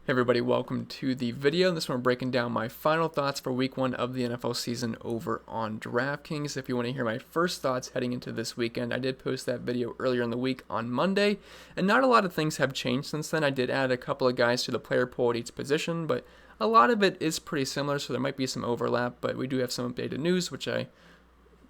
Hey everybody, welcome to the video. This one, we're breaking down my final thoughts for week 1 of the NFL season over on Draftkings. If you want to hear my first thoughts heading into this weekend, I did post that video earlier in the week on Monday, and not a lot of things have changed since then. I did add a couple of guys to the player pool at each position, but a lot of it is pretty similar, so there might be some overlap, but we do have some updated news, which I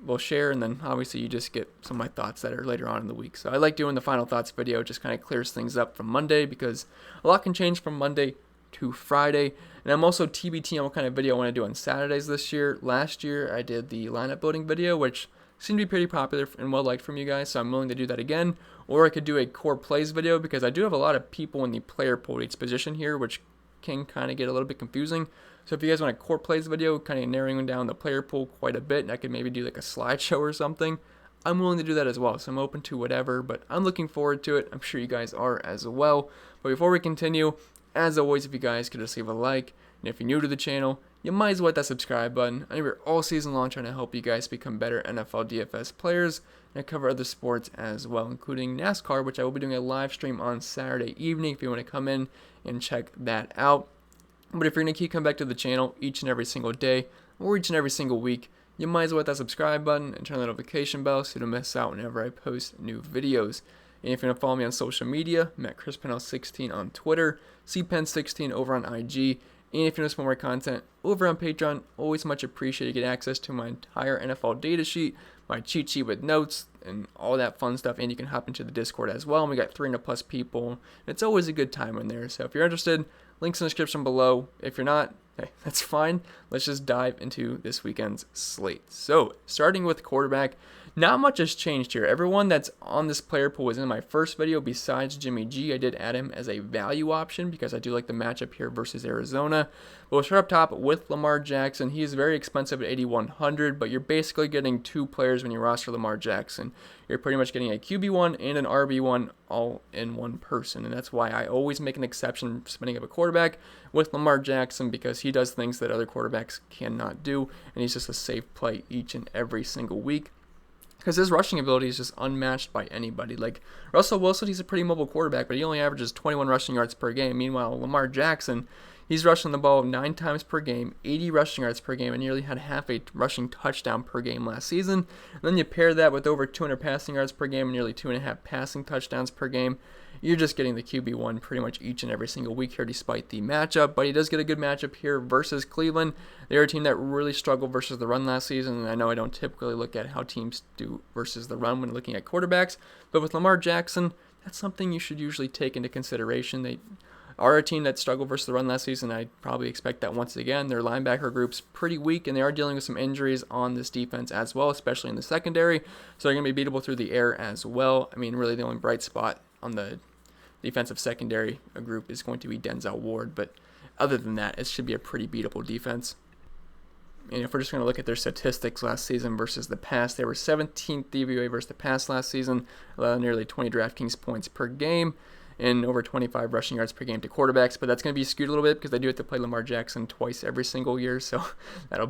will share, and then obviously you just get some of my thoughts that are later on in the week. So I like doing the final thoughts video. It just kind of clears things up from Monday because a lot can change from Monday to Friday. And I'm also TBT on what kind of video I want to do on Saturdays this year. Last year I did the lineup building video, which seemed to be pretty popular and well liked from you guys, so I'm willing to do that again. Or I could do a core plays video because I do have a lot of people in the player pool at each position here, which can kind of get a little bit confusing. So if you guys want a core plays video, kind of narrowing down the player pool quite a bit, and I could maybe do like a slideshow or something, I'm willing to do that as well. So I'm open to whatever, but I'm looking forward to it. I'm sure you guys are as well. But before we continue, as always, if you guys could just leave a like, and if you're new to the channel, you might as well hit that subscribe button. I'm here all season long trying to help you guys become better NFL DFS players, and I cover other sports as well, including NASCAR, which I will be doing a live stream on Saturday evening if you want to come in and check that out. But if you're going to keep coming back to the channel each and every single day or each and every single week, you might as well hit that subscribe button and turn the notification bell so you don't miss out whenever I post new videos. And if you're going to follow me on social media, I'm at ChrisPennell16 on Twitter, CPen16 over on IG, and if you want to support my content over on Patreon, always much appreciated. You get access to my entire NFL data sheet, my cheat sheet with notes, and all that fun stuff, and you can hop into the Discord as well. And we got 300 plus people. It's always a good time in there. So if you're interested, links in the description below. If you're not, hey, that's fine. Let's just dive into this weekend's slate. So starting with quarterback, not much has changed here. Everyone that's on this player pool was in my first video besides Jimmy G. I did add him as a value option because I do like the matchup here versus Arizona. But we'll start up top with Lamar Jackson. He is very expensive at $8,100, but you're basically getting two players when you roster Lamar Jackson. You're pretty much getting a QB1 and an RB1 all in one person, and that's why I always make an exception spending up a quarterback with Lamar Jackson because he does things that other quarterbacks cannot do, and he's just a safe play each and every single week. Because his rushing ability is just unmatched by anybody. Like Russell Wilson, he's a pretty mobile quarterback, but he only averages 21 rushing yards per game. Meanwhile, Lamar Jackson, he's rushing the ball 9 times per game, 80 rushing yards per game, and nearly had half a rushing touchdown per game last season. And then you pair that with over 200 passing yards per game and nearly 2.5 passing touchdowns per game. You're just getting the QB1 pretty much each and every single week here despite the matchup, but he does get a good matchup here versus Cleveland. They're a team that really struggled versus the run last season, and I know I don't typically look at how teams do versus the run when looking at quarterbacks, but with Lamar Jackson, that's something you should usually take into consideration. They are a team that struggled versus the run last season. I probably expect that once again. Their linebacker group's pretty weak, and they are dealing with some injuries on this defense as well, especially in the secondary, so they're going to be beatable through the air as well. I mean, really the only bright spot on the defensive secondary group is going to be Denzel Ward, but other than that, it should be a pretty beatable defense. And if we're just going to look at their statistics last season versus the past, they were 17th DVOA versus the past last season, allowing nearly 20 Draftkings points per game and over 25 rushing yards per game to quarterbacks. But that's going to be skewed a little bit because they do have to play Lamar Jackson twice every single year, so that'll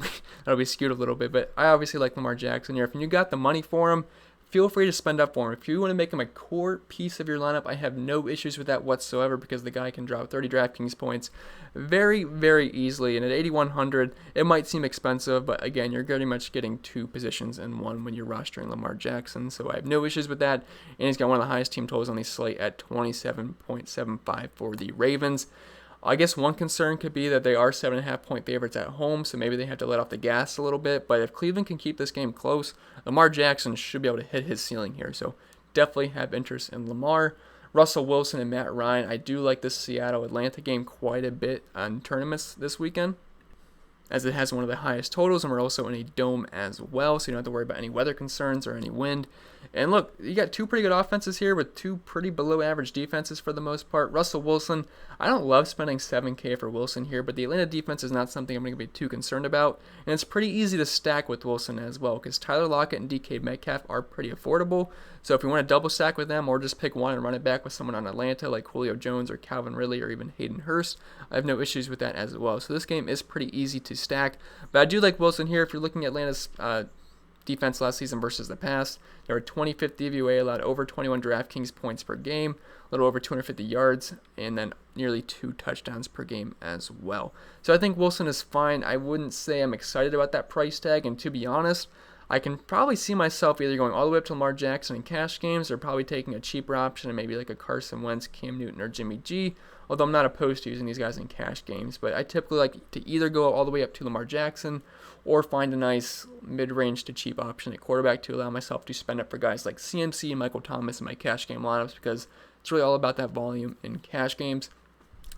be skewed a little bit. But I obviously like Lamar Jackson here. If you got the money for him, feel free to spend up for him. If you want to make him a core piece of your lineup, I have no issues with that whatsoever because the guy can drop 30 DraftKings points very, very easily. And at $8,100, it might seem expensive, but again, you're pretty much getting two positions in one when you're rostering Lamar Jackson. So I have no issues with that. And he's got one of the highest team totals on the slate at 27.75 for the Ravens. I guess one concern could be that they are 7.5-point favorites at home, so maybe they have to let off the gas a little bit. But if Cleveland can keep this game close, Lamar Jackson should be able to hit his ceiling here. So definitely have interest in Lamar. Russell Wilson and Matt Ryan. I do like this Seattle-Atlanta game quite a bit on tournaments this weekend, as it has one of the highest totals, and we're also in a dome as well, so you don't have to worry about any weather concerns or any wind. And look, you got two pretty good offenses here with two pretty below average defenses for the most part. Russell Wilson, I don't love spending $7K for Wilson here, but the Atlanta defense is not something I'm going to be too concerned about. And it's pretty easy to stack with Wilson as well because Tyler Lockett and DK Metcalf are pretty affordable. So if you want to double stack with them or just pick one and run it back with someone on Atlanta like Julio Jones or Calvin Ridley or even Hayden Hurst, I have no issues with that as well. So this game is pretty easy to stack. But I do like Wilson here if you're looking at Atlanta's defense last season versus the pass. They were 25th DVOA, allowed over 21 DraftKings points per game, a little over 250 yards, and then nearly 2 touchdowns per game as well. So I think Wilson is fine. I wouldn't say I'm excited about that price tag, and to be honest, I can probably see myself either going all the way up to Lamar Jackson in cash games or probably taking a cheaper option and maybe like a Carson Wentz, Cam Newton, or Jimmy G, although I'm not opposed to using these guys in cash games. But I typically like to either go all the way up to Lamar Jackson or find a nice mid-range to cheap option at quarterback to allow myself to spend up for guys like CMC and Michael Thomas in my cash game lineups because it's really all about that volume in cash games.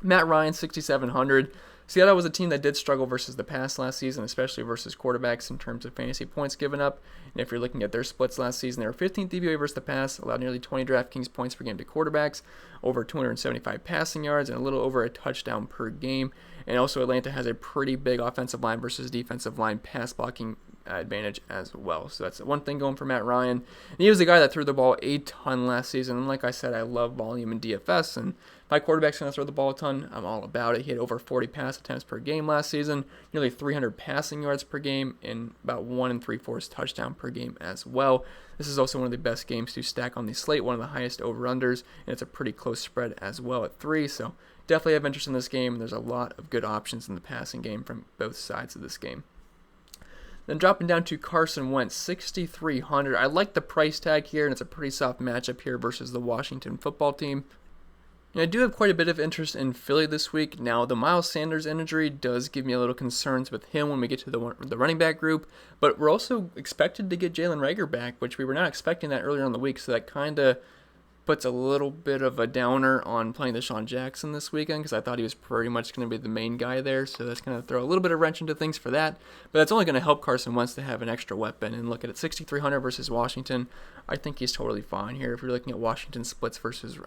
Matt Ryan, 6,700. Seattle was a team that did struggle versus the pass last season, especially versus quarterbacks in terms of fantasy points given up. And if you're looking at their splits last season, they were 15th DVOA versus the pass, allowed nearly 20 DraftKings points per game to quarterbacks, over 275 passing yards, and a little over a touchdown per game. And also Atlanta has a pretty big offensive line versus defensive line pass blocking advantage as well. So that's one thing going for Matt Ryan. And he was the guy that threw the ball a ton last season. And like I said, I love volume in DFS. And if my quarterback's going to throw the ball a ton, I'm all about it. He had over 40 pass attempts per game last season, nearly 300 passing yards per game, and about 1 3/4 touchdown per game as well. This is also one of the best games to stack on the slate, one of the highest over-unders, and it's a pretty close spread as well at 3. So definitely have interest in this game, and there's a lot of good options in the passing game from both sides of this game. Then dropping down to Carson Wentz, 6,300. I like the price tag here, and it's a pretty soft matchup here versus the Washington football team. And I do have quite a bit of interest in Philly this week. Now, the Miles Sanders injury does give me a little concerns with him when we get to the running back group, but we're also expected to get Jalen Reagor back, which we were not expecting that earlier in the week, so that kind of puts a little bit of a downer on playing Deshawn Jackson this weekend because I thought he was pretty much going to be the main guy there, so that's going to throw a little bit of wrench into things for that. But that's only going to help Carson Wentz to have an extra weapon. And look at it, 6,300 versus Washington. I think he's totally fine here. If you're looking at Washington splits versus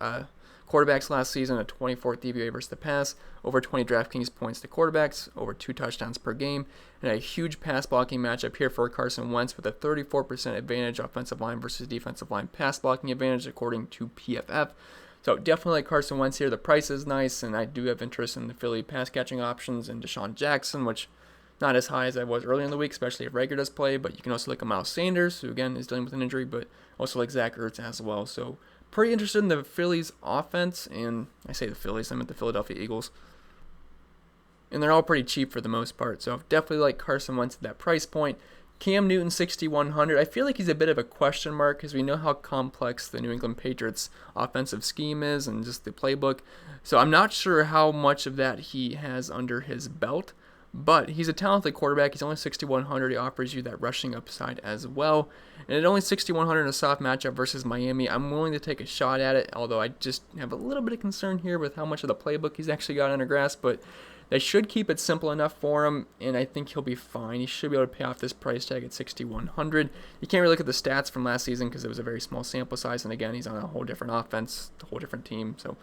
quarterbacks last season, a 24th DVOA versus the pass, over 20 DraftKings points to quarterbacks, over 2 touchdowns per game, and a huge pass blocking matchup here for Carson Wentz with a 34% advantage offensive line versus defensive line pass blocking advantage according to PFF. So definitely like Carson Wentz here. The price is nice, and I do have interest in the Philly pass catching options and Deshawn Jackson, which not as high as I was earlier in the week, especially if Reagor does play, but you can also look at Miles Sanders, who again is dealing with an injury, but also like Zach Ertz as well. So pretty interested in the Phillies offense, and I say the Phillies, I meant the Philadelphia Eagles. And they're all pretty cheap for the most part, so definitely like Carson Wentz at that price point. Cam Newton, 6,100. I feel like he's a bit of a question mark because we know how complex the New England Patriots offensive scheme is and just the playbook. So I'm not sure how much of that he has under his belt. But he's a talented quarterback. He's only 6,100. He offers you that rushing upside as well. And at only 6,100 in a soft matchup versus Miami, I'm willing to take a shot at it, although I just have a little bit of concern here with how much of the playbook he's actually got under grasp. But they should keep it simple enough for him, and I think he'll be fine. He should be able to pay off this price tag at 6,100. You can't really look at the stats from last season because it was a very small sample size, and again, he's on a whole different offense, a whole different team, so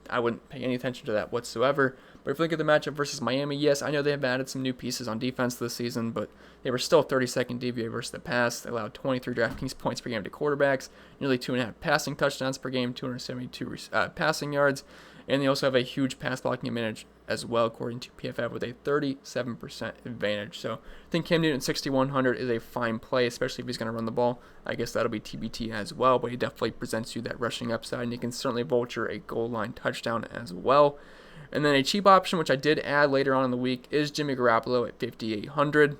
I wouldn't pay any attention to that whatsoever. But if you look at the matchup versus Miami, yes, I know they have added some new pieces on defense this season, but they were still 32nd DVOA versus the pass. They allowed 23 DraftKings points per game to quarterbacks, nearly 2.5 passing touchdowns per game, 272 passing yards, and they also have a huge pass blocking advantage as well, according to PFF, with a 37% advantage. So I think Cam Newton 6,100 is a fine play, especially if he's going to run the ball. I guess that'll be TBT as well, but he definitely presents you that rushing upside, and he can certainly vulture a goal line touchdown as well. And then a cheap option, which I did add later on in the week, is Jimmy Garoppolo at 5,800.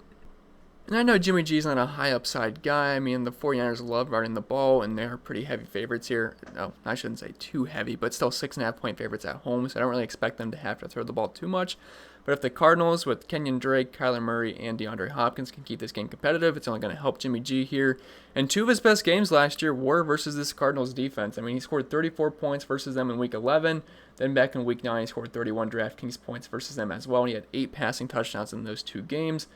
And I know Jimmy G's not a high upside guy. I mean, the 49ers love running the ball, and they're pretty heavy favorites here. No, I shouldn't say too heavy, but still 6.5 point favorites at home, so I don't really expect them to have to throw the ball too much. But if the Cardinals with Kenyon Drake, Kyler Murray, and DeAndre Hopkins can keep this game competitive, it's only going to help Jimmy G here. And 2 of his best games last year were versus this Cardinals defense. I mean, he scored 34 points versus them in Week 11. Then back in Week 9, he scored 31 DraftKings points versus them as well. And he had 8 passing touchdowns in those 2 games.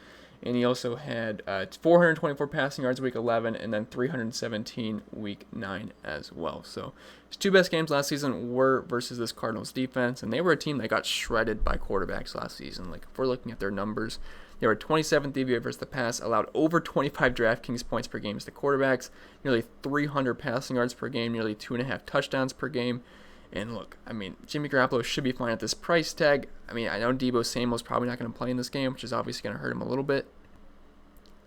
And he also had 424 passing yards Week 11 and then 317 Week 9 as well. So his 2 best games last season were versus this Cardinals defense, and they were a team that got shredded by quarterbacks last season. Like, if we're looking at their numbers, they were 27th DVOA versus the pass, allowed over 25 DraftKings points per game to the quarterbacks, nearly 300 passing yards per game, nearly 2.5 touchdowns per game. And look, I mean, Jimmy Garoppolo should be fine at this price tag. I mean, I know Deebo Samuel's probably not going to play in this game, which is obviously going to hurt him a little bit.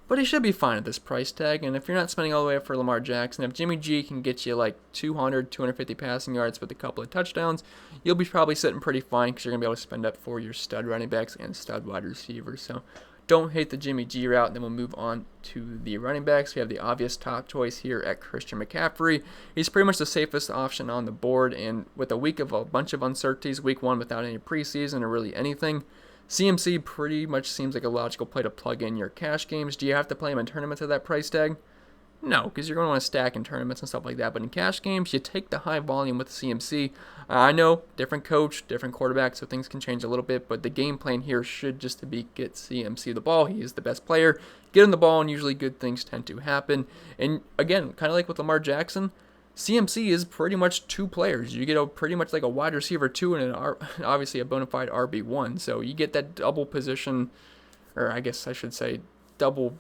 but he should be fine at this price tag. And if you're not spending all the way up for Lamar Jackson, if Jimmy G can get you like 200, 250 passing yards with a couple of touchdowns, you'll be probably sitting pretty fine because you're going to be able to spend up for your stud running backs and stud wide receivers. So don't hate the Jimmy G route. Then we'll move on to the running backs. We have the obvious top choice here at Christian McCaffrey. He's pretty much the safest option on the board, and with a week of a bunch of uncertainties, week one without any preseason or really anything, CMC pretty much seems like a logical play to plug in your cash games. Do you have to play him in tournaments at that price tag? No, because you're going to want to stack in tournaments and stuff like that. But in cash games, you take the high volume with CMC. I know, different coach, different quarterback, so things can change a little bit. But the game plan here should just to be get CMC the ball. He is the best player. Get him the ball, and usually good things tend to happen. And again, kind of like with Lamar Jackson, CMC is pretty much two players. You get pretty much like a wide receiver 2 and obviously a bona fide RB1. So you get that double position, or I guess I should say double.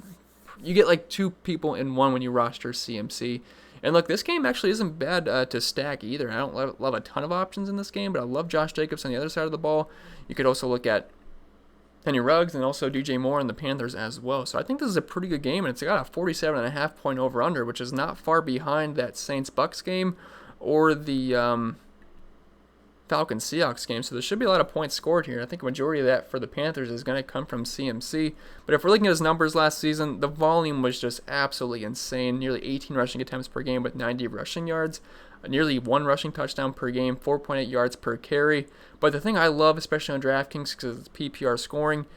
You get like two people in one when you roster CMC. And look, this game actually isn't bad to stack either. I don't love a ton of options in this game, but I love Josh Jacobs on the other side of the ball. You could also look at Henry Ruggs and also DJ Moore and the Panthers as well. So I think this is a pretty good game, and it's got a 47.5 point over-under, which is not far behind that Saints-Bucks game or the Falcons-Seahawks game. So there should be a lot of points scored here. I think a majority of that for the Panthers is going to come from CMC. But if we're looking at his numbers last season, the volume was just absolutely insane. Nearly 18 rushing attempts per game with 90 rushing yards. Nearly 1 rushing touchdown per game, 4.8 yards per carry. But the thing I love, especially on DraftKings, because it's PPR scoring,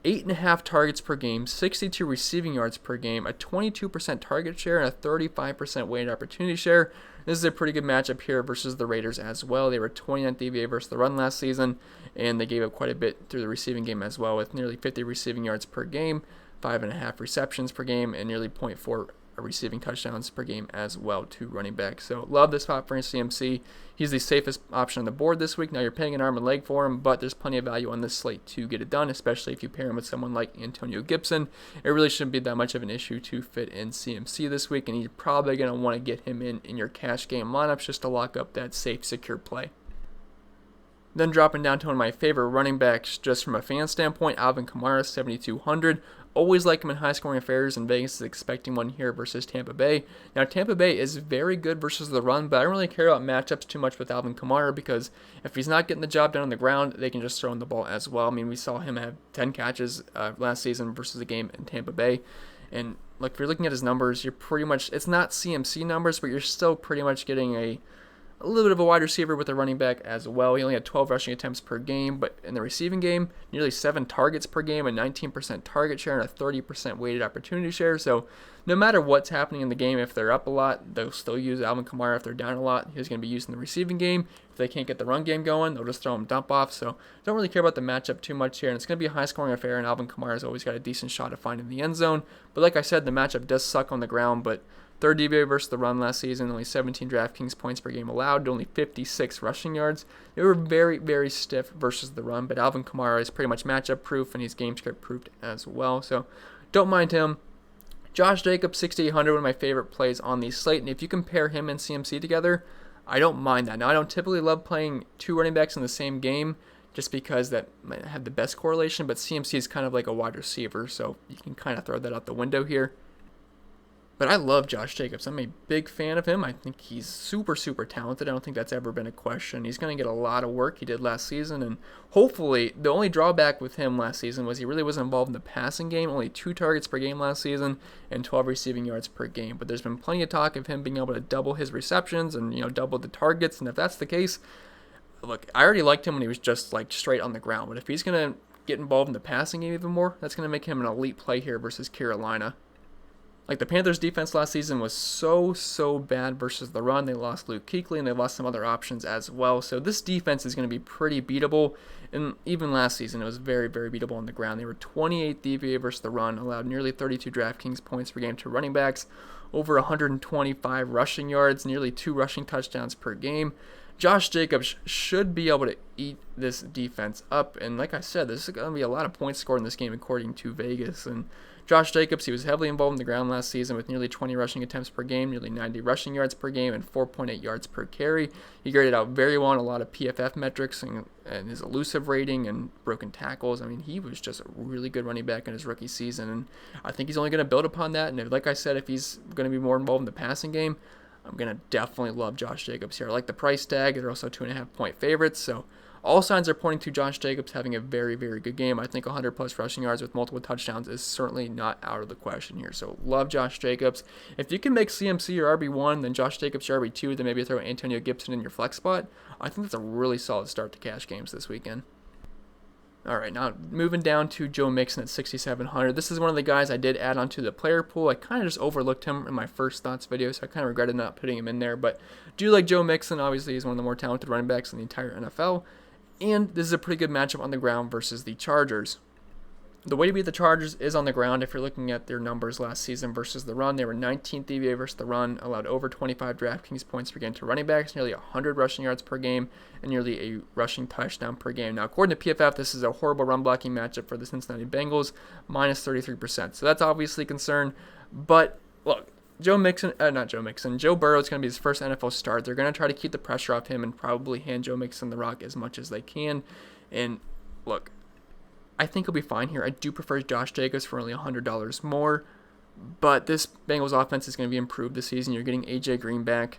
8.5 targets per game, 62 receiving yards per game, a 22% target share, and a 35% weighted opportunity share. This is a pretty good matchup here versus the Raiders as well. They were 29th DVA versus the run last season, and they gave up quite a bit through the receiving game as well, with nearly 50 receiving yards per game, 5.5 receptions per game, and nearly 0.4 receiving touchdowns per game as well to running back. So love this spot for CMC. He's the safest option on the board this week. Now you're paying an arm and leg for him, but there's plenty of value on this slate to get it done, especially if you pair him with someone like Antonio Gibson. It really shouldn't be that much of an issue to fit in CMC this week, and you're probably going to want to get him in your cash game lineups just to lock up that safe, secure play. Then dropping down to one of my favorite running backs just from a fan standpoint, Alvin Kamara, 7,200. Always like him in high-scoring affairs, and Vegas is expecting one here versus Tampa Bay. Now, Tampa Bay is very good versus the run, but I don't really care about matchups too much with Alvin Kamara because if he's not getting the job done on the ground, they can just throw in the ball as well. I mean, we saw him have 10 catches last season versus a game in Tampa Bay. And like if you're looking at his numbers, you're pretty much, it's not CMC numbers, but you're still pretty much getting a little bit of a wide receiver with a running back as well. He only had 12 rushing attempts per game, but in the receiving game, nearly 7 targets per game, a 19% target share, and a 30% weighted opportunity share. So no matter what's happening in the game, if they're up a lot, they'll still use Alvin Kamara. If they're down a lot, he's going to be used in the receiving game. If they can't get the run game going, they'll just throw him dump off. So don't really care about the matchup too much here, and it's going to be a high-scoring affair, and Alvin Kamara's always got a decent shot at finding the end zone. But like I said, the matchup does suck on the ground, but third DVA versus the run last season, only 17 DraftKings points per game allowed, only 56 rushing yards. They were very, very stiff versus the run, but Alvin Kamara is pretty much matchup proof, and he's game script proofed as well. So don't mind him. Josh Jacobs, 6,800, one of my favorite plays on the slate, and if you compare him and CMC together, I don't mind that. Now, I don't typically love playing two running backs in the same game just because that might have the best correlation, but CMC is kind of like a wide receiver, so you can kind of throw that out the window here. But I love Josh Jacobs. I'm a big fan of him. I think he's super, super talented. I don't think that's ever been a question. He's going to get a lot of work. He did last season, and hopefully, the only drawback with him last season was he really wasn't involved in the passing game. Only 2 targets per game last season and 12 receiving yards per game. But there's been plenty of talk of him being able to double his receptions and double the targets. And if that's the case, look, I already liked him when he was just like straight on the ground. But if he's going to get involved in the passing game even more, that's going to make him an elite play here versus Carolina. Like the Panthers' defense last season was so bad versus the run. They lost Luke Kuechly and they lost some other options as well. So this defense is going to be pretty beatable. And even last season, it was very, very beatable on the ground. They were 28th DVA versus the run, allowed nearly 32 DraftKings points per game to running backs, over 125 rushing yards, nearly 2 rushing touchdowns per game. Josh Jacobs should be able to eat this defense up. And like I said, this is going to be a lot of points scored in this game according to Vegas. And Josh Jacobs, he was heavily involved in the ground last season with nearly 20 rushing attempts per game, nearly 90 rushing yards per game, and 4.8 yards per carry. He graded out very well on a lot of PFF metrics and his elusive rating and broken tackles. I mean, he was just a really good running back in his rookie season, and I think he's only going to build upon that. And like I said, if he's going to be more involved in the passing game, I'm going to definitely love Josh Jacobs here. I like the price tag. They're also 2.5-point favorites, so all signs are pointing to Josh Jacobs having a very, very good game. I think 100-plus rushing yards with multiple touchdowns is certainly not out of the question here. So love Josh Jacobs. If you can make CMC your RB1, then Josh Jacobs your RB2, then maybe throw Antonio Gibson in your flex spot, I think that's a really solid start to cash games this weekend. All right, now moving down to Joe Mixon at 6,700. This is one of the guys I did add onto the player pool. I kind of just overlooked him in my first thoughts video, so I kind of regretted not putting him in there. But do like Joe Mixon. Obviously, he's one of the more talented running backs in the entire NFL. And this is a pretty good matchup on the ground versus the Chargers. The way to beat the Chargers is on the ground. If you're looking at their numbers last season versus the run, they were 19th DVA versus the run, allowed over 25 Draftkings points per game to running backs, nearly 100 rushing yards per game, and nearly a rushing touchdown per game. Now, according to PFF, this is a horrible run blocking matchup for the Cincinnati Bengals, minus 33%. So that's obviously a concern. But look, Joe Burrow is going to be his first NFL start. They're going to try to keep the pressure off him and probably hand Joe Mixon the rock as much as they can. And look, I think he'll be fine here. I do prefer Josh Jacobs for only $100 more, but this Bengals offense is going to be improved this season. You're getting A.J. Green back.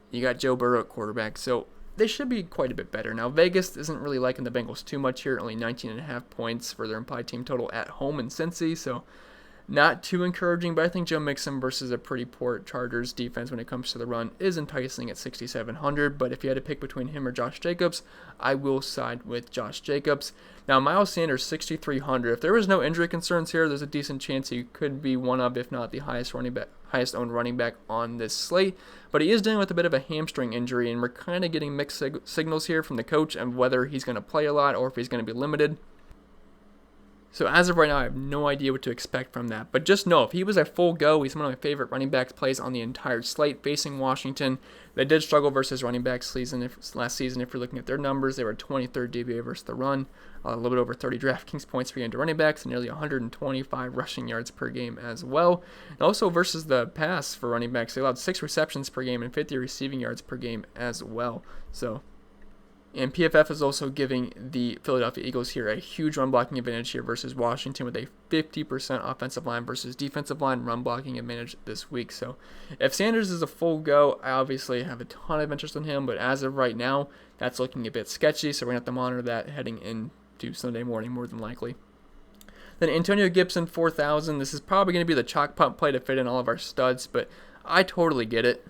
You got Joe Burrow at quarterback, so they should be quite a bit better. Now, Vegas isn't really liking the Bengals too much here, only 19.5 points for their implied team total at home in Cincy, so not too encouraging, but I think Joe Mixon versus a pretty poor Chargers defense when it comes to the run is enticing at 6,700. But if you had to pick between him or Josh Jacobs, I will side with Josh Jacobs. Now, Miles Sanders, 6,300. If there was no injury concerns here, there's a decent chance he could be one of, if not the highest owned running back on this slate. But he is dealing with a bit of a hamstring injury, and we're kind of getting mixed signals here from the coach of whether he's going to play a lot or if he's going to be limited. So as of right now, I have no idea what to expect from that. But just know, if he was a full go, he's one of my favorite running backs plays on the entire slate facing Washington. They did struggle versus running backs last season. If you're looking at their numbers, they were 23rd DVA versus the run, a little bit over 30 Draftkings points per game to running backs, and nearly 125 rushing yards per game as well. And also versus the pass for running backs, they allowed 6 receptions per game and 50 receiving yards per game as well. And PFF is also giving the Philadelphia Eagles here a huge run blocking advantage here versus Washington with a 50% offensive line versus defensive line run blocking advantage this week. So if Sanders is a full go, I obviously have a ton of interest in him, but as of right now, that's looking a bit sketchy, so we're going to have to monitor that heading into Sunday morning more than likely. Then Antonio Gibson, 4,000. This is probably going to be the chalk punt play to fit in all of our studs, but I totally get it.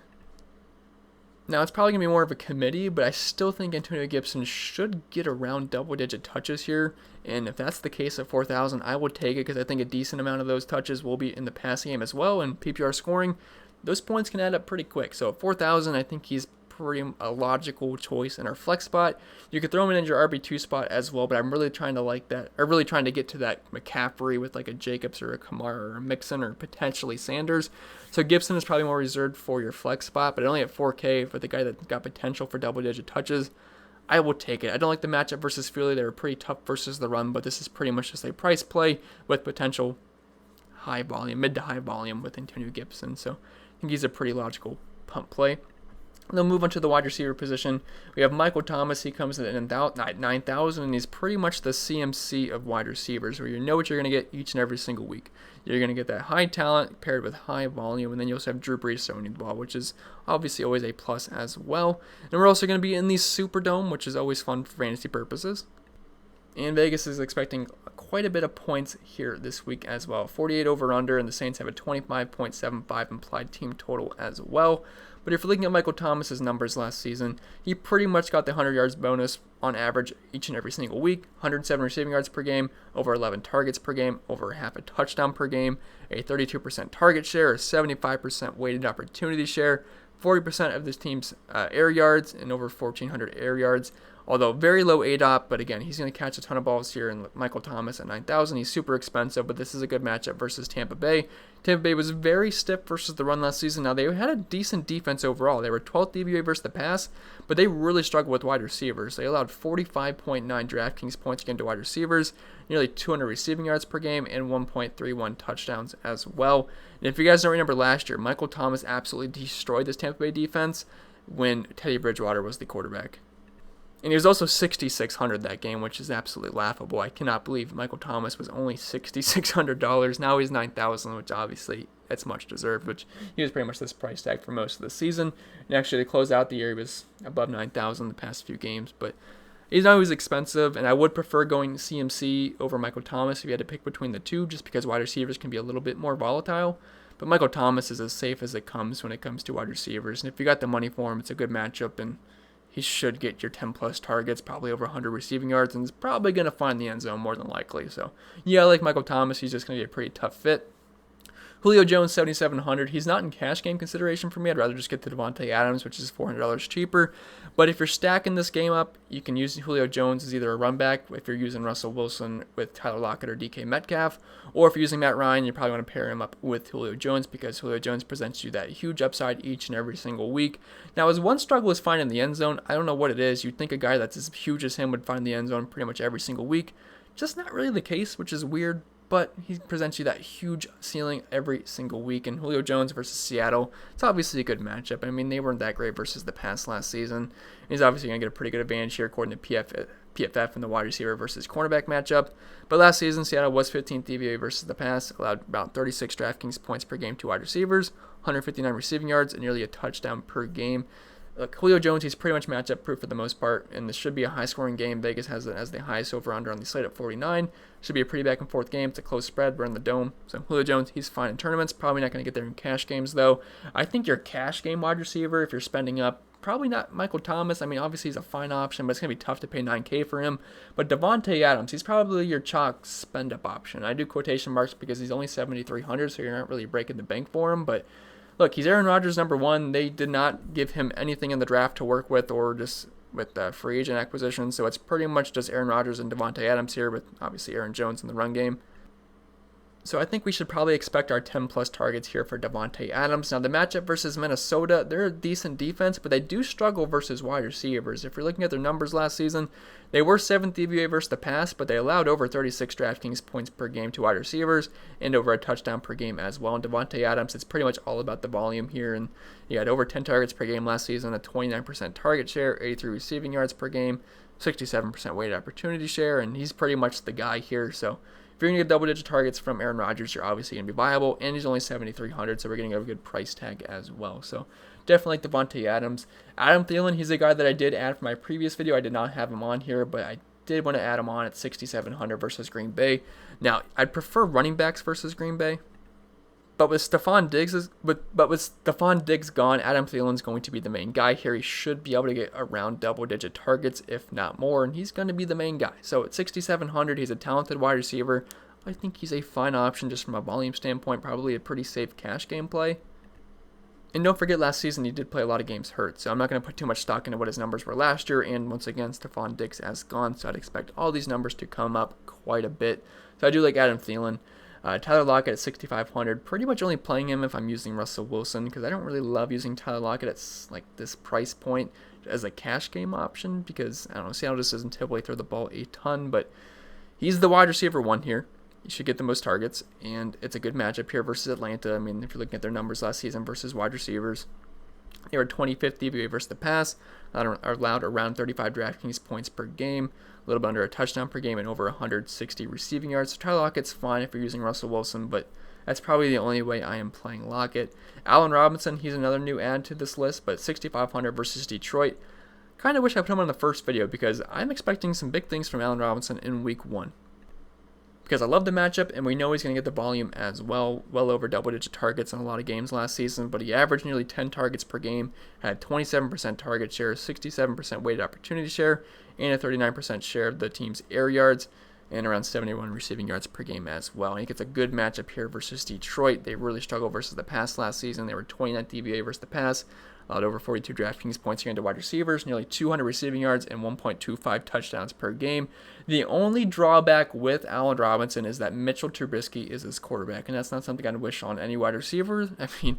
Now, it's probably going to be more of a committee, but I still think Antonio Gibson should get around double-digit touches here. And if that's the case at 4,000, I will take it because I think a decent amount of those touches will be in the passing game as well. And PPR scoring, those points can add up pretty quick. So at 4,000, I think he's a logical choice in our flex spot. You could throw him in your RB2 spot as well, but I'm really trying to get to that McCaffrey with like a Jacobs or a Kamara or a Mixon or potentially Sanders. So Gibson is probably more reserved for your flex spot, but only at 4K for the guy that got potential for double-digit touches, I will take it. I don't like the matchup versus Philly. They were pretty tough versus the run, but this is pretty much just a price play with potential high volume, mid to high volume with Antonio Gibson. So I think he's a pretty logical punt play. And then move on to the wide receiver position. We have Michael Thomas. He comes in at 9,000, and he's pretty much the CMC of wide receivers, where you know what you're going to get each and every single week. You're going to get that high talent paired with high volume, and then you also have Drew Brees throwing the ball, which is obviously always a plus as well. And we're also going to be in the Superdome, which is always fun for fantasy purposes. And Vegas is expecting quite a bit of points here this week as well. 48 over-under, and the Saints have a 25.75 implied team total as well. But if you're looking at Michael Thomas's numbers last season, he pretty much got the 100 yards bonus on average each and every single week. 107 receiving yards per game, over 11 targets per game, over half a touchdown per game, a 32% target share, a 75% weighted opportunity share, 40% of this team's air yards, and over 1,400 air yards. Although very low ADOT, but again, he's going to catch a ton of balls here. And Michael Thomas at 9,000, he's super expensive, but this is a good matchup versus Tampa Bay. Tampa Bay was very stiff versus the run last season. Now, they had a decent defense overall. They were 12th DVOA versus the pass, but they really struggled with wide receivers. They allowed 45.9 DraftKings points again to wide receivers, nearly 200 receiving yards per game, and 1.31 touchdowns as well. And if you guys don't remember last year, Michael Thomas absolutely destroyed this Tampa Bay defense when Teddy Bridgewater was the quarterback. And he was also 6,600 that game, which is absolutely laughable. I cannot believe Michael Thomas was only $6,600. Now he's 9,000, which obviously that's much deserved, which he was pretty much this price tag for most of the season. And actually, to close out the year, he was above 9,000 the past few games. But he's always expensive, and I would prefer going CMC over Michael Thomas if you had to pick between the two, just because wide receivers can be a little bit more volatile. But Michael Thomas is as safe as it comes when it comes to wide receivers. And if you got the money for him, it's a good matchup, and he should get your 10-plus targets, probably over 100 receiving yards, and is probably going to find the end zone more than likely. So, yeah, I like Michael Thomas. He's just going to be a pretty tough fit. Julio Jones, 7,700. He's not in cash game consideration for me. I'd rather just get the Devonte Adams, which is $400 cheaper. But if you're stacking this game up, you can use Julio Jones as either a run back if you're using Russell Wilson with Tyler Lockett or DK Metcalf. Or if you're using Matt Ryan, you probably want to pair him up with Julio Jones because Julio Jones presents you that huge upside each and every single week. Now, his one struggle is finding the end zone. I don't know what it is. You'd think a guy that's as huge as him would find the end zone pretty much every single week. Just not really the case, which is weird. But he presents you that huge ceiling every single week. And Julio Jones versus Seattle, it's obviously a good matchup. I mean, they weren't that great versus the pass last season. He's obviously going to get a pretty good advantage here according to PFF in the wide receiver versus cornerback matchup. But last season, Seattle was 15th DVOA versus the pass, allowed about 36 DraftKings points per game to wide receivers, 159 receiving yards, and nearly a touchdown per game. Look, Julio Jones, he's pretty much matchup proof for the most part, and this should be a high-scoring game. Vegas has it as the highest over-under on the slate at 49. Should be a pretty back-and-forth game. It's a close spread. We're in the dome. So Julio Jones, he's fine in tournaments. Probably not going to get there in cash games, though. I think your cash game wide receiver, if you're spending up, probably not Michael Thomas. I mean, obviously he's a fine option, but it's going to be tough to pay $9K for him. But Devonte Adams, he's probably your chalk spend-up option. I do quotation marks because he's only 7,300, so you're not really breaking the bank for him, but look, he's Aaron Rodgers' number one. They did not give him anything in the draft to work with or just with free agent acquisition. So it's pretty much just Aaron Rodgers and Devonte Adams here with obviously Aaron Jones in the run game. So I think we should probably expect our 10-plus targets here for Devonte Adams. Now, the matchup versus Minnesota, they're a decent defense, but they do struggle versus wide receivers. If you're looking at their numbers last season, they were 7th DVOA versus the pass, but they allowed over 36 DraftKings points per game to wide receivers and over a touchdown per game as well. And Devonte Adams, it's pretty much all about the volume here. And he had over 10 targets per game last season, a 29% target share, 83 receiving yards per game, 67% weighted opportunity share, and he's pretty much the guy here. So if you're going to get double-digit targets from Aaron Rodgers, you're obviously going to be viable, and he's only 7,300, so we're getting a good price tag as well. So definitely like Devonte Adams. Adam Thielen, he's a guy that I did add for my previous video. I did not have him on here, but I did want to add him on at 6,700 versus Green Bay. Now, I'd prefer running backs versus Green Bay, but with Stephon Diggs gone, Adam Thielen's going to be the main guy here. He should be able to get around double-digit targets, if not more, and he's going to be the main guy. So at 6,700, he's a talented wide receiver. I think he's a fine option just from a volume standpoint, probably a pretty safe cash game play. And don't forget, last season he did play a lot of games hurt, so I'm not going to put too much stock into what his numbers were last year. And once again, Stephon Diggs has gone, so I'd expect all these numbers to come up quite a bit. So I do like Adam Thielen. Tyler Lockett at 6,500, pretty much only playing him if I'm using Russell Wilson, because I don't really love using Tyler Lockett at like this price point as a cash game option, because I don't know, Seattle just doesn't typically throw the ball a ton, but he's the wide receiver one here. He should get the most targets, and it's a good matchup here versus Atlanta. I mean, if you're looking at their numbers last season versus wide receivers, they were 25th DVOA versus the pass, allowed around 35 DraftKings points per game, a little bit under a touchdown per game, and over 160 receiving yards. So Tyler Lockett's fine if you're using Russell Wilson, but that's probably the only way I am playing Lockett. Allen Robinson, he's another new add to this list, but 6,500 versus Detroit. Kind of wish I put him on the first video because I'm expecting some big things from Allen Robinson in week 1. Because I love the matchup, and we know he's going to get the volume as well over double-digit targets in a lot of games last season, but he averaged nearly 10 targets per game, had 27% target share, 67% weighted opportunity share, and a 39% share of the team's air yards, and around 71 receiving yards per game as well. And he gets a good matchup here versus Detroit. They really struggled versus the pass last season. They were 29th DVOA versus the pass, allowed over 42 DraftKings points here into wide receivers, nearly 200 receiving yards, and 1.25 touchdowns per game. The only drawback with Allen Robinson is that Mitchell Trubisky is his quarterback, and that's not something I'd wish on any wide receiver. I mean,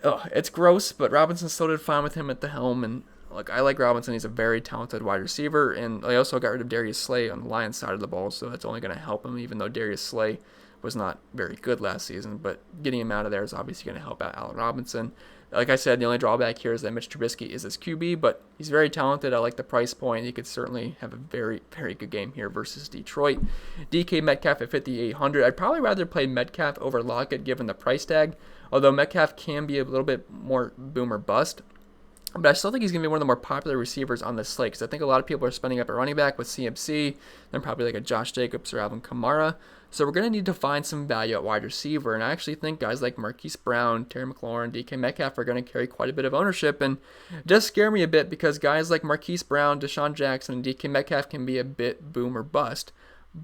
it's gross, but Robinson still did fine with him at the helm, and look, I like Robinson. He's a very talented wide receiver, and I also got rid of Darius Slay on the Lions side of the ball, so that's only going to help him, even though Darius Slay was not very good last season. But getting him out of there is obviously going to help out Allen Robinson. Like I said, the only drawback here is that Mitch Trubisky is his QB, but he's very talented. I like the price point. He could certainly have a very, very good game here versus Detroit. DK Metcalf at 5,800. I'd probably rather play Metcalf over Lockett given the price tag, although Metcalf can be a little bit more boom or bust. But I still think he's going to be one of the more popular receivers on this slate because I think a lot of people are spending up a running back with CMC, then probably like a Josh Jacobs or Alvin Kamara. So we're going to need to find some value at wide receiver. And I actually think guys like Marquis Brown, Terry McLaurin, DK Metcalf are going to carry quite a bit of ownership. And it does scare me a bit because guys like Marquis Brown, Deshawn Jackson, and DK Metcalf can be a bit boom or bust.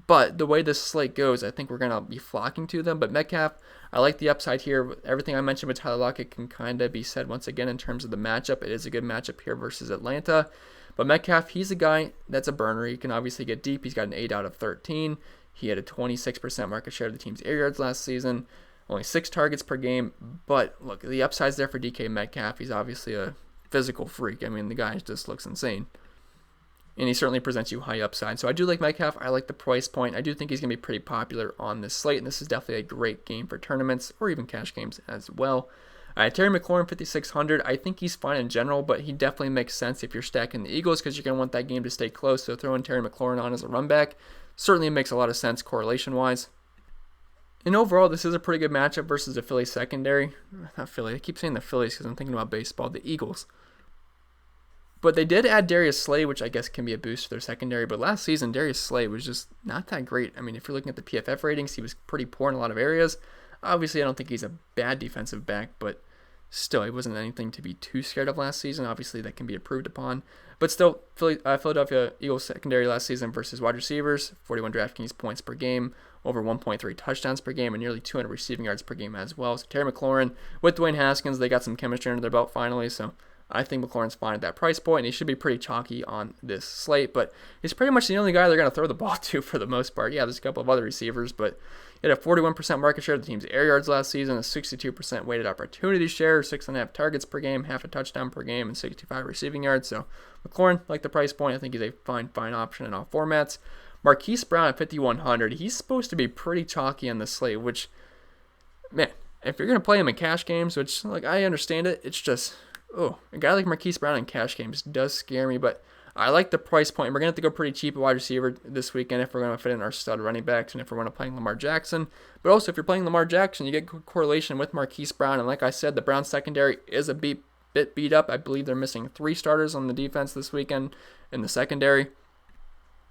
But the way this slate goes, I think we're going to be flocking to them. But Metcalf, I like the upside here. Everything I mentioned with Tyler Lockett can kind of be said once again in terms of the matchup. It is a good matchup here versus Atlanta. But Metcalf, he's a guy that's a burner. He can obviously get deep. He's got an 8 out of 13. He had a 26% market share of the team's air yards last season. Only 6 targets per game. But look, the upside's there for DK Metcalf. He's obviously a physical freak. I mean, the guy just looks insane. And he certainly presents you high upside. So I do like Metcalf. I like the price point. I do think he's going to be pretty popular on this slate. And this is definitely a great game for tournaments or even cash games as well. Terry McLaurin, 5,600. I think he's fine in general, but he definitely makes sense if you're stacking the Eagles because you're going to want that game to stay close. So throwing Terry McLaurin on as a run back certainly makes a lot of sense correlation-wise. And overall, this is a pretty good matchup versus the Philly secondary. Not Philly. I keep saying the Phillies because I'm thinking about baseball. The Eagles. But they did add Darius Slay, which I guess can be a boost for their secondary. But last season, Darius Slay was just not that great. I mean, if you're looking at the PFF ratings, he was pretty poor in a lot of areas. Obviously, I don't think he's a bad defensive back, but still, he wasn't anything to be too scared of last season. Obviously, that can be improved upon. But still, Philadelphia Eagles secondary last season versus wide receivers, 41 DraftKings points per game, over 1.3 touchdowns per game, and nearly 200 receiving yards per game as well. So Terry McLaurin with Dwayne Haskins, they got some chemistry under their belt finally, so I think McLaurin's fine at that price point, and he should be pretty chalky on this slate, but he's pretty much the only guy they're going to throw the ball to for the most part. Yeah, there's a couple of other receivers, but he had a 41% market share of the team's air yards last season, a 62% weighted opportunity share, 6.5 targets per game, half a touchdown per game, and 65 receiving yards. So McLaurin, like the price point, I think he's a fine option in all formats. Marquis Brown at 5,100, he's supposed to be pretty chalky on the slate, which, man, if you're going to play him in cash games, which, like, I understand it, it's just, a guy like Marquis Brown in cash games does scare me, but I like the price point. We're going to have to go pretty cheap at wide receiver this weekend if we're going to fit in our stud running backs and if we're going to play Lamar Jackson. But also, if you're playing Lamar Jackson, you get good correlation with Marquis Brown. And like I said, the Browns secondary is a bit beat up. I believe they're missing 3 starters on the defense this weekend in the secondary.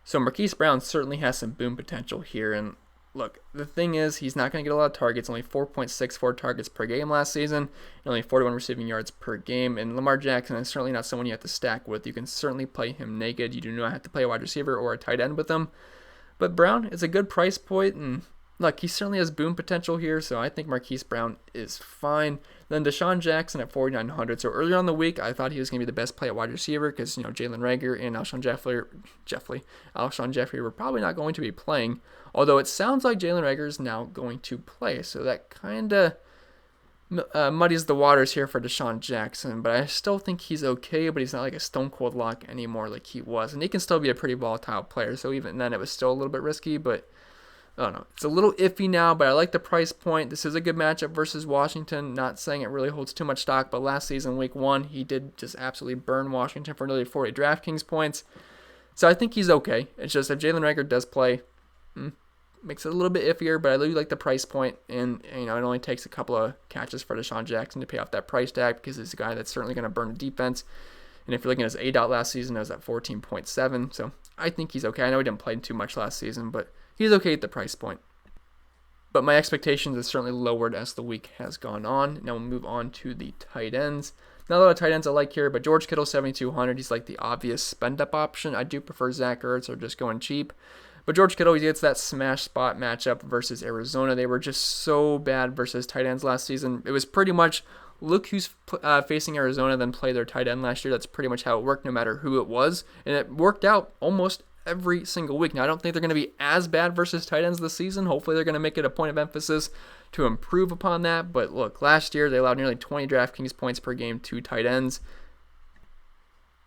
So Marquis Brown certainly has some boom potential here. And look, the thing is, he's not going to get a lot of targets, only 4.64 targets per game last season, and only 41 receiving yards per game. And Lamar Jackson is certainly not someone you have to stack with. You can certainly play him naked. You do not have to play a wide receiver or a tight end with him. But Brown is a good price point, and look, he certainly has boom potential here, so I think Marquis Brown is fine. Then Deshawn Jackson at 4,900. So earlier on the week, I thought he was going to be the best play at wide receiver because, Jalen Reagor and Alshon Jeffrey were probably not going to be playing. Although it sounds like Jalen Reagor is now going to play, so that kind of muddies the waters here for Deshawn Jackson. But I still think he's okay, but he's not like a stone cold lock anymore like he was. And he can still be a pretty volatile player, so even then it was still a little bit risky, but I don't know. It's a little iffy now, but I like the price point. This is a good matchup versus Washington. Not saying it really holds too much stock, but last season, week 1, he did just absolutely burn Washington for nearly 40 DraftKings points. So I think he's okay. It's just if Jalen Reagor does play, makes it a little bit iffier, but I really like the price point, and it only takes a couple of catches for Deshaun Jackson to pay off that price tag because he's a guy that's certainly going to burn the defense. And if you're looking at his ADOT last season, it was at 14.7, so I think he's okay. I know he didn't play too much last season, but he's okay at the price point. But my expectations have certainly lowered as the week has gone on. Now we'll move on to the tight ends. Not a lot of tight ends I like here, but George Kittle, 7,200. He's like the obvious spend-up option. I do prefer Zach Ertz or just going cheap. But George Kittle, he gets that smash spot matchup versus Arizona. They were just so bad versus tight ends last season. It was pretty much look who's facing Arizona, then play their tight end last year. That's pretty much how it worked, no matter who it was. And it worked out almost every single week. Now, I don't think they're going to be as bad versus tight ends this season. Hopefully, they're going to make it a point of emphasis to improve upon that. But look, last year, they allowed nearly 20 DraftKings points per game to tight ends,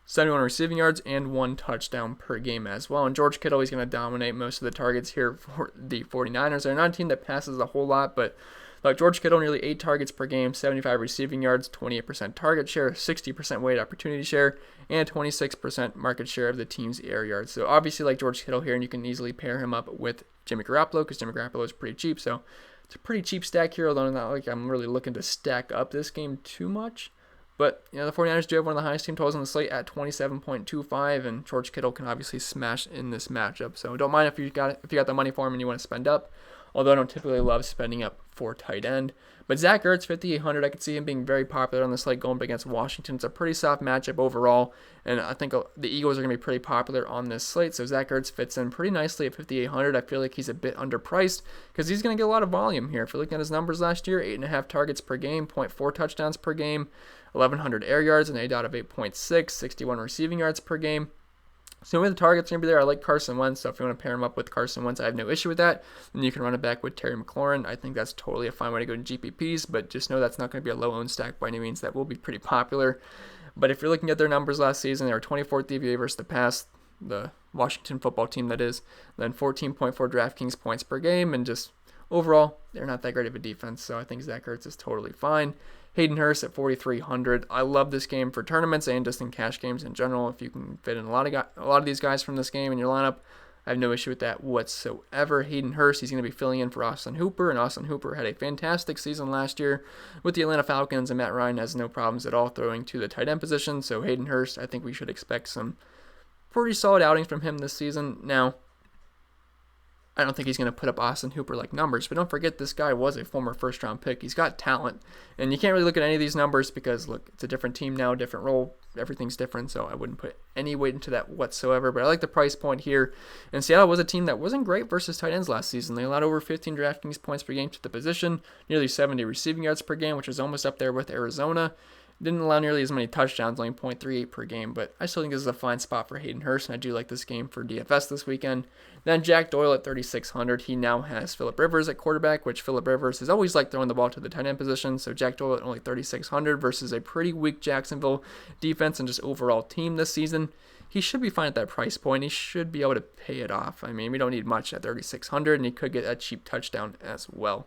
71 receiving yards, and 1 touchdown per game as well. And George Kittle is going to dominate most of the targets here for the 49ers. They're not a team that passes a whole lot, but like George Kittle, nearly 8 targets per game, 75 receiving yards, 28% target share, 60% weighted opportunity share, and 26% market share of the team's air yards. So obviously like George Kittle here, and you can easily pair him up with Jimmy Garoppolo because Jimmy Garoppolo is pretty cheap. So it's a pretty cheap stack here, although not like I'm really looking to stack up this game too much. But, the 49ers do have one of the highest team totals on the slate at 27.25, and George Kittle can obviously smash in this matchup. So don't mind if you got the money for him and you want to spend up, although I don't typically love spending up for tight end. But Zach Ertz, 5,800, I could see him being very popular on the slate going up against Washington. It's a pretty soft matchup overall, and I think the Eagles are going to be pretty popular on this slate. So Zach Ertz fits in pretty nicely at 5,800. I feel like he's a bit underpriced because he's going to get a lot of volume here. If you're looking at his numbers last year, 8.5 targets per game, 0.4 touchdowns per game, 1,100 air yards, an ADOT of 8.6, 61 receiving yards per game. So with the targets going to be there, I like Carson Wentz. So if you want to pair him up with Carson Wentz, I have no issue with that. And you can run it back with Terry McLaurin. I think that's totally a fine way to go in GPPs, but just know that's not going to be a low-owned stack by any means. That will be pretty popular. But if you're looking at their numbers last season, they were 24th DVA versus the pass, the Washington football team that is, then 14.4 DraftKings points per game, and just overall, they're not that great of a defense. So I think Zach Ertz is totally fine. Hayden Hurst at 4,300. I love this game for tournaments and just in cash games in general. If you can fit in a lot of these guys from this game in your lineup, I have no issue with that whatsoever. Hayden Hurst, he's going to be filling in for Austin Hooper, and Austin Hooper had a fantastic season last year with the Atlanta Falcons, and Matt Ryan has no problems at all throwing to the tight end position. So Hayden Hurst, I think we should expect some pretty solid outings from him this season. Now, I don't think he's going to put up Austin Hooper-like numbers, but don't forget this guy was a former first-round pick. He's got talent, and you can't really look at any of these numbers because, look, it's a different team now, different role, everything's different, so I wouldn't put any weight into that whatsoever, but I like the price point here. And Seattle was a team that wasn't great versus tight ends last season. They allowed over 15 DraftKings points per game to the position, nearly 70 receiving yards per game, which is almost up there with Arizona. Didn't allow nearly as many touchdowns, only 0.38 per game, but I still think this is a fine spot for Hayden Hurst, and I do like this game for DFS this weekend. Then Jack Doyle at 3,600. He now has Phillip Rivers at quarterback, which Phillip Rivers has always liked throwing the ball to the tight end position, so Jack Doyle at only 3,600 versus a pretty weak Jacksonville defense and just overall team this season. He should be fine at that price point. He should be able to pay it off. I mean, we don't need much at 3,600, and he could get a cheap touchdown as well.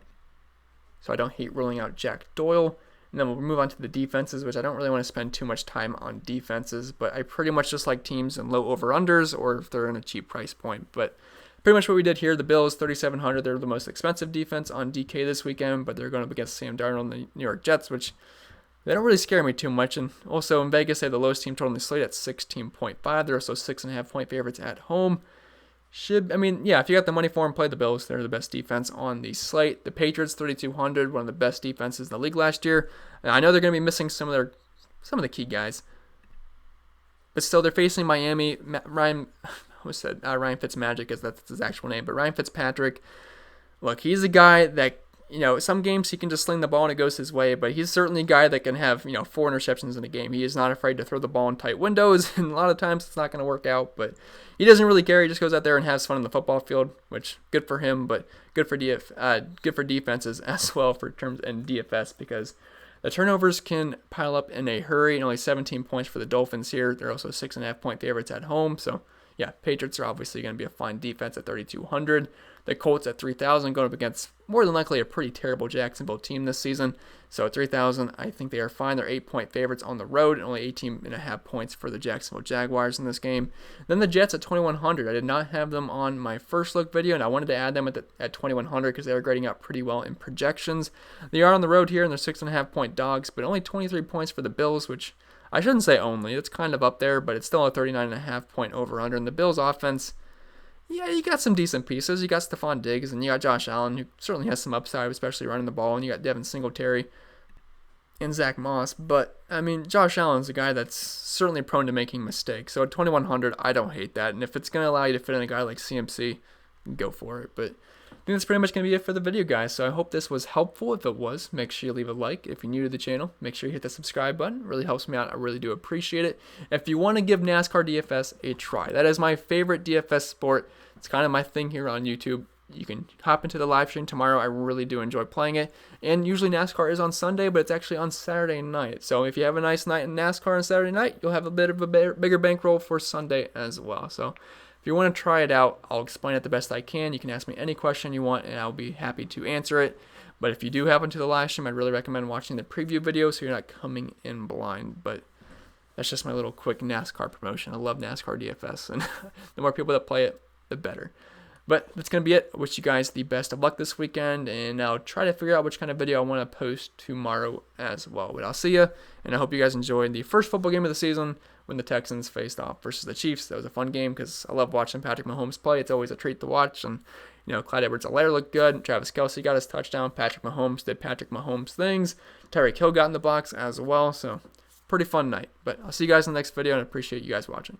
So I don't hate ruling out Jack Doyle. And then we'll move on to the defenses, which I don't really want to spend too much time on defenses, but I pretty much just like teams in low over-unders or if they're in a cheap price point. But pretty much what we did here, the Bills, 3,700, they're the most expensive defense on DK this weekend, but they're going up against Sam Darnold and the New York Jets, which they don't really scare me too much. And also in Vegas, they have the lowest team total on the slate at 16.5. They're also 6.5-point favorites at home. If you got the money for them, play the Bills. They're the best defense on the slate. The Patriots, 3,200, one of the best defenses in the league last year. And I know they're going to be missing some of the key guys, but still, they're facing Miami. Ryan Fitzmagic, as that's his actual name, but Ryan Fitzpatrick. Look, he's a guy that, some games he can just sling the ball and it goes his way, but he's certainly a guy that can have, 4 interceptions in a game. He is not afraid to throw the ball in tight windows, and a lot of times it's not going to work out, but he doesn't really care. He just goes out there and has fun on the football field, which good for him, but good for defenses as well for terms and DFS because the turnovers can pile up in a hurry, and only 17 points for the Dolphins here. They're also 6.5-point favorites at home, so yeah, Patriots are obviously going to be a fine defense at 3,200. The Colts at 3,000 going up against more than likely a pretty terrible Jacksonville team this season. So at 3,000, I think they are fine. They're 8-point favorites on the road and only 18.5 points for the Jacksonville Jaguars in this game. Then the Jets at 2,100. I did not have them on my first look video, and I wanted to add them at 2,100 because they were grading out pretty well in projections. They are on the road here, and they're 6.5-point dogs, but only 23 points for the Bills, which I shouldn't say only. It's kind of up there, but it's still a 39.5-point over-under. And the Bills' offense, yeah, you got some decent pieces. You got Stephon Diggs, and you got Josh Allen, who certainly has some upside, especially running the ball. And you got Devin Singletary and Zach Moss. But, Josh Allen's a guy that's certainly prone to making mistakes. So at 2,100, I don't hate that. And if it's going to allow you to fit in a guy like CMC, go for it. But think that's pretty much going to be it for the video, guys. So I hope this was helpful. If it was, make sure you leave a like. If you're new to the channel, make sure you hit the subscribe button. It really helps me out. I really do appreciate it. If you want to give NASCAR DFS a try, that is my favorite DFS sport. It's kind of my thing here on YouTube. You can hop into the live stream tomorrow. I really do enjoy playing it. And usually NASCAR is on Sunday, but it's actually on Saturday night. So if you have a nice night in NASCAR on Saturday night, you'll have a bit of a bigger bankroll for Sunday as well. So if you want to try it out, I'll explain it the best I can. You can ask me any question you want, and I'll be happy to answer it. But if you do happen to the live stream, I'd really recommend watching the preview video so you're not coming in blind. But that's just my little quick NASCAR promotion. I love NASCAR DFS, and the more people that play it, the better. But that's going to be it. I wish you guys the best of luck this weekend, and I'll try to figure out which kind of video I want to post tomorrow as well. But I'll see you, and I hope you guys enjoyed the first football game of the season when the Texans faced off versus the Chiefs. That was a fun game because I love watching Patrick Mahomes play. It's always a treat to watch, and Clyde Edwards-Helaire looked good. Travis Kelce got his touchdown. Patrick Mahomes did Patrick Mahomes things. Tyreek Hill got in the box as well, so pretty fun night. But I'll see you guys in the next video, and I appreciate you guys watching.